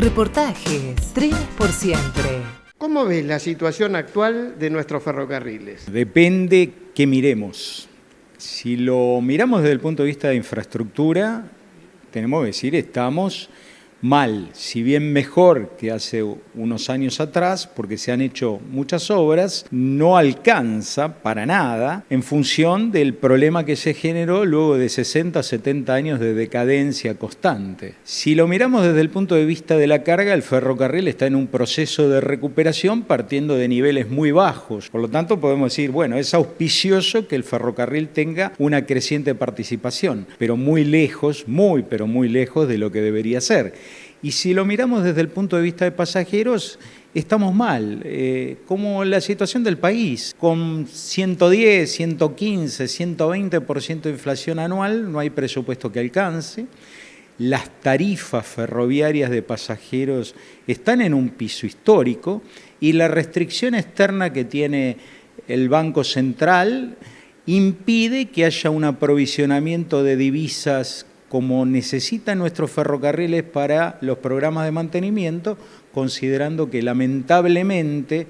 Reportajes, Trenes por Siempre. ¿Cómo ves la situación actual de nuestros ferrocarriles? Depende qué miremos. Si lo miramos desde el punto de vista de infraestructura, tenemos que decir estamos mal, si bien mejor que hace unos años atrás, porque se han hecho muchas obras, no alcanza para nada en función del problema que se generó luego de 60, 70 años de decadencia constante. Si lo miramos desde el punto de vista de la carga, el ferrocarril está en un proceso de recuperación partiendo de niveles muy bajos. Por lo tanto, podemos decir, bueno, es auspicioso que el ferrocarril tenga una creciente participación, pero muy lejos, pero muy lejos de lo que debería ser. Y si lo miramos desde el punto de vista de pasajeros, estamos mal, como la situación del país, con 110, 115, 120% de inflación anual, no hay presupuesto que alcance. Las tarifas ferroviarias de pasajeros están en un piso histórico y la restricción externa que tiene el Banco Central impide que haya un aprovisionamiento de divisas como necesitan nuestros ferrocarriles para los programas de mantenimiento, considerando que lamentablemente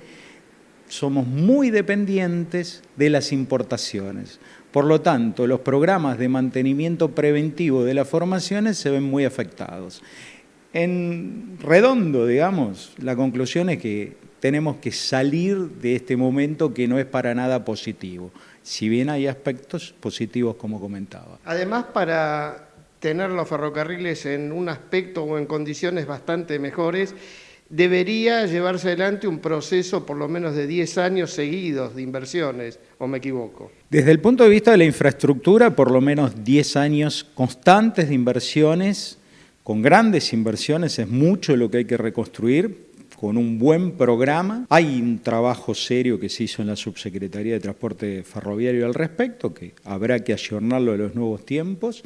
somos muy dependientes de las importaciones. Por lo tanto, los programas de mantenimiento preventivo de las formaciones se ven muy afectados. En redondo, digamos, la conclusión es que tenemos que salir de este momento que no es para nada positivo, si bien hay aspectos positivos como comentaba. Además, para tener los ferrocarriles en un aspecto o en condiciones bastante mejores, debería llevarse adelante un proceso por lo menos de 10 años seguidos de inversiones, ¿o me equivoco? Desde el punto de vista de la infraestructura, por lo menos 10 años constantes de inversiones, con grandes inversiones, es mucho lo que hay que reconstruir, con un buen programa. Hay un trabajo serio que se hizo en la Subsecretaría de Transporte Ferroviario al respecto, que habrá que ayornarlo a los nuevos tiempos.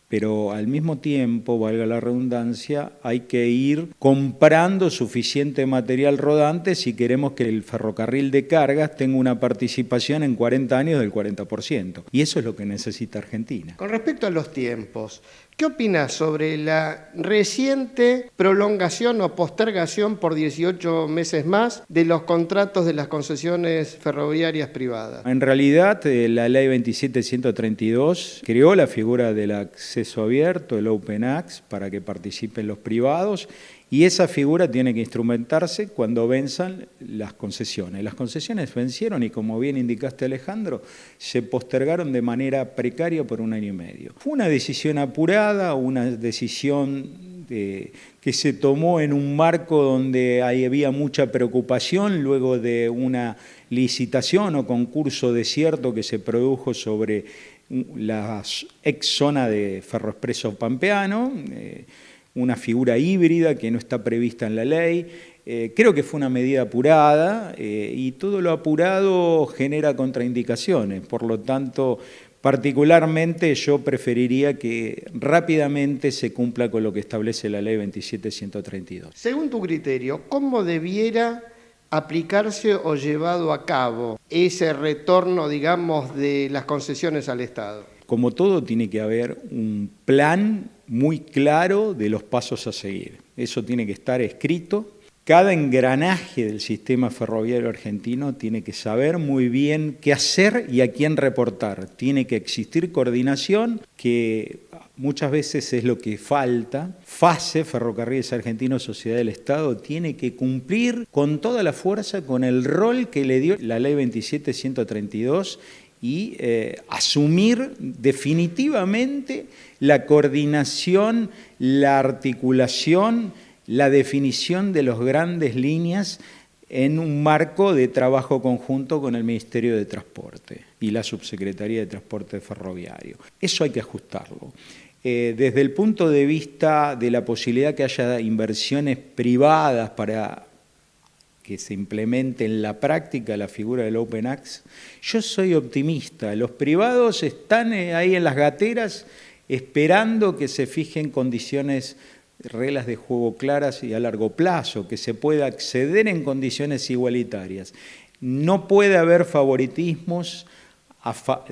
Pero al mismo tiempo, valga la redundancia, hay que ir comprando suficiente material rodante si queremos que el ferrocarril de cargas tenga una participación en 40 años del 40%. Y eso es lo que necesita Argentina. Con respecto a los tiempos, ¿qué opinas sobre la reciente prolongación o postergación por 18 meses más de los contratos de las concesiones ferroviarias privadas? En realidad, la Ley 27132 creó la figura del acceso abierto, el Open Access, para que participen los privados, y esa figura tiene que instrumentarse cuando venzan las concesiones. Las concesiones vencieron y, como bien indicaste, Alejandro, se postergaron de manera precaria por 1 año y medio. Fue una decisión apurada, una decisión que se tomó en un marco donde había mucha preocupación luego de una licitación o concurso desierto que se produjo sobre la ex zona de Ferroexpreso Pampeano, una figura híbrida que no está prevista en la ley. Creo que fue una medida apurada y todo lo apurado genera contraindicaciones. Por lo tanto, particularmente yo preferiría que rápidamente se cumpla con lo que establece la Ley 27132. Según tu criterio, ¿cómo debiera aplicarse o llevado a cabo ese retorno, digamos, de las concesiones al Estado? Como todo, tiene que haber un plan muy claro de los pasos a seguir. Eso tiene que estar escrito. Cada engranaje del sistema ferroviario argentino tiene que saber muy bien qué hacer y a quién reportar. Tiene que existir coordinación, que muchas veces es lo que falta. FASE, Ferrocarriles Argentinos, Sociedad del Estado, tiene que cumplir con toda la fuerza con el rol que le dio la Ley 27132 y asumir definitivamente la coordinación, la articulación, la definición de las grandes líneas en un marco de trabajo conjunto con el Ministerio de Transporte y la Subsecretaría de Transporte Ferroviario. Eso hay que ajustarlo. Desde el punto de vista de la posibilidad que haya inversiones privadas para que se implemente en la práctica la figura del Open Access, yo soy optimista. Los privados están ahí en las gateras esperando que se fijen condiciones, reglas de juego claras y a largo plazo, que se pueda acceder en condiciones igualitarias. No puede haber favoritismos,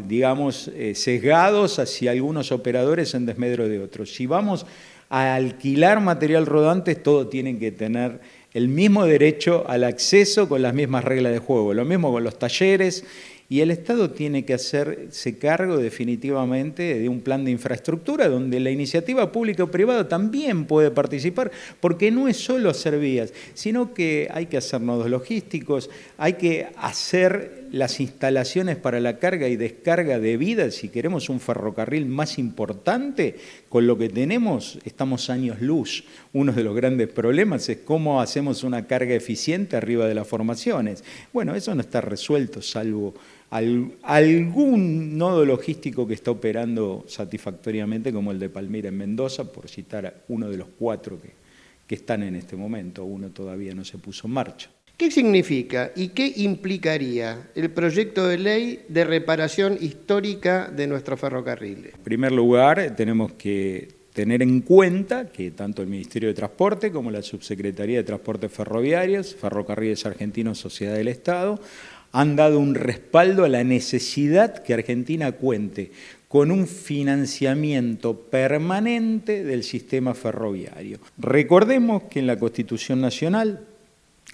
digamos, sesgados hacia algunos operadores en desmedro de otros. Si vamos a alquilar material rodante, todos tienen que tener el mismo derecho al acceso con las mismas reglas de juego. Lo mismo con los talleres. Y el Estado tiene que hacerse cargo definitivamente de un plan de infraestructura donde la iniciativa pública o privada también puede participar, porque no es solo hacer vías, sino que hay que hacer nodos logísticos, hay que hacer las instalaciones para la carga y descarga debida. Si queremos un ferrocarril más importante, con lo que tenemos estamos años luz. Uno de los grandes problemas es cómo hacemos una carga eficiente arriba de las formaciones. Bueno, eso no está resuelto, salvo algún nodo logístico que está operando satisfactoriamente, como el de Palmira en Mendoza, por citar uno de los 4 que están en este momento. Uno todavía no se puso en marcha. ¿Qué significa y qué implicaría el proyecto de ley de reparación histórica de nuestros ferrocarriles? En primer lugar, tenemos que tener en cuenta que tanto el Ministerio de Transporte como la Subsecretaría de Transportes Ferroviarios, Ferrocarriles Argentinos, Sociedad del Estado, han dado un respaldo a la necesidad que Argentina cuente con un financiamiento permanente del sistema ferroviario. Recordemos que en la Constitución Nacional,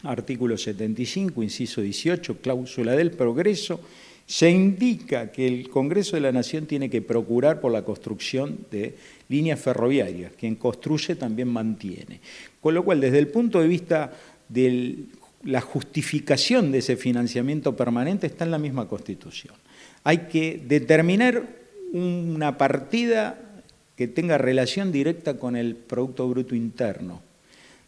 artículo 75, inciso 18, cláusula del progreso, se indica que el Congreso de la Nación tiene que procurar por la construcción de líneas ferroviarias. Quien construye también mantiene. Con lo cual, desde el punto de vista de la justificación de ese financiamiento permanente está en la misma Constitución. Hay que determinar una partida que tenga relación directa con el Producto Bruto Interno.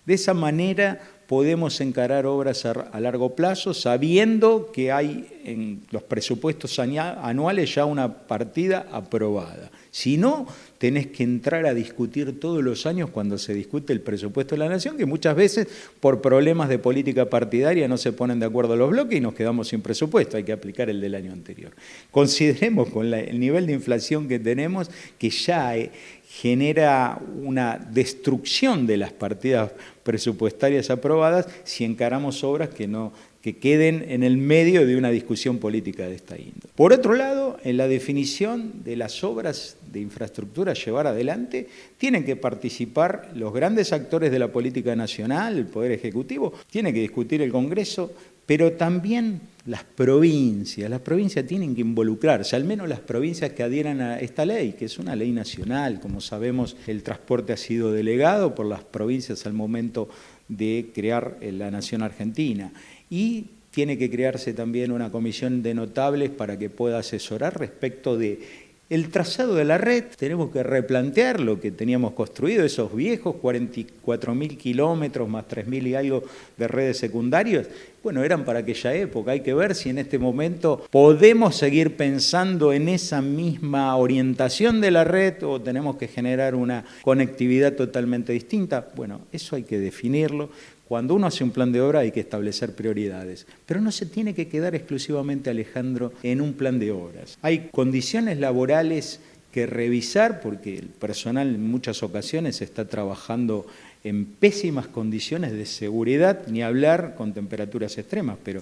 De esa manera podemos encarar obras a largo plazo, sabiendo que hay en los presupuestos anuales ya una partida aprobada. Si no, tenés que entrar a discutir todos los años cuando se discute el presupuesto de la Nación, que muchas veces por problemas de política partidaria no se ponen de acuerdo los bloques y nos quedamos sin presupuesto, hay que aplicar el del año anterior. Consideremos con el nivel de inflación que tenemos que ya genera una destrucción de las partidas presupuestarias aprobadas si encaramos obras que queden en el medio de una discusión política de esta índole. Por otro lado, en la definición de las obras de infraestructura a llevar adelante, tienen que participar los grandes actores de la política nacional, el Poder Ejecutivo, tiene que discutir el Congreso, pero también las provincias tienen que involucrarse, al menos las provincias que adhieran a esta ley, que es una ley nacional. Como sabemos, el transporte ha sido delegado por las provincias al momento de crear la Nación Argentina. Y tiene que crearse también una comisión de notables para que pueda asesorar respecto de el trazado de la red. Tenemos que replantear lo que teníamos construido, esos viejos 44.000 kilómetros más 3.000 y algo de redes secundarias. Bueno, eran para aquella época. Hay que ver si en este momento podemos seguir pensando en esa misma orientación de la red o tenemos que generar una conectividad totalmente distinta. Bueno, eso hay que definirlo. Cuando uno hace un plan de obra hay que establecer prioridades, pero no se tiene que quedar exclusivamente, Alejandro, en un plan de obras. Hay condiciones laborales que revisar porque el personal en muchas ocasiones está trabajando en pésimas condiciones de seguridad, ni hablar con temperaturas extremas, pero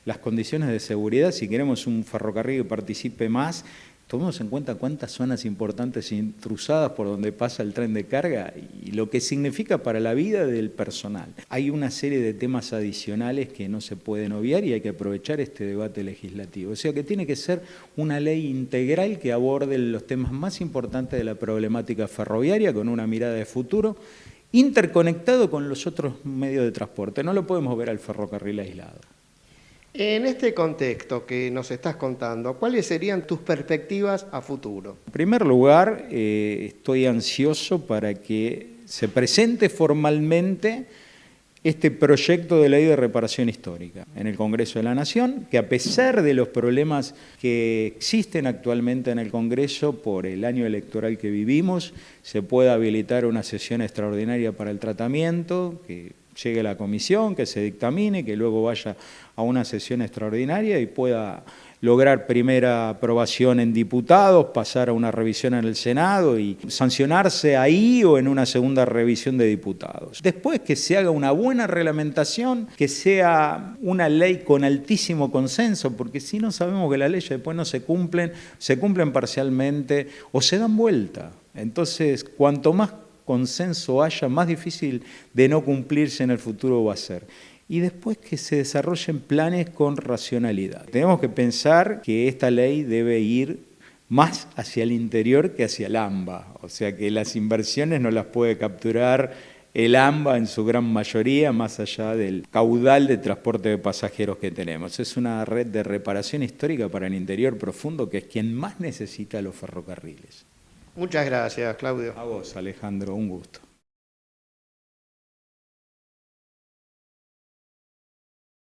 las condiciones de seguridad, si queremos un ferrocarril que participe más, tomemos en cuenta cuántas zonas importantes intrusadas por donde pasa el tren de carga y lo que significa para la vida del personal. Hay una serie de temas adicionales que no se pueden obviar y hay que aprovechar este debate legislativo. O sea que tiene que ser una ley integral que aborde los temas más importantes de la problemática ferroviaria con una mirada de futuro, interconectado con los otros medios de transporte. No lo podemos ver al ferrocarril aislado. En este contexto que nos estás contando, ¿cuáles serían tus perspectivas a futuro? En primer lugar, estoy ansioso para que se presente formalmente este proyecto de ley de reparación histórica en el Congreso de la Nación, que a pesar de los problemas que existen actualmente en el Congreso por el año electoral que vivimos, se pueda habilitar una sesión extraordinaria para el tratamiento, que llegue a la comisión, que se dictamine, que luego vaya a una sesión extraordinaria y pueda lograr primera aprobación en diputados, pasar a una revisión en el Senado y sancionarse ahí o en una segunda revisión de diputados. Después que se haga una buena reglamentación, que sea una ley con altísimo consenso, porque si no sabemos que las leyes después no se cumplen parcialmente o se dan vuelta. Entonces, cuanto más consenso haya, más difícil de no cumplirse en el futuro va a ser. Y después que se desarrollen planes con racionalidad. Tenemos que pensar que esta ley debe ir más hacia el interior que hacia el AMBA, o sea que las inversiones no las puede capturar el AMBA en su gran mayoría, más allá del caudal de transporte de pasajeros que tenemos. Es una red de reparación histórica para el interior profundo, que es quien más necesita los ferrocarriles. Muchas gracias, Claudio. A vos, Alejandro, un gusto.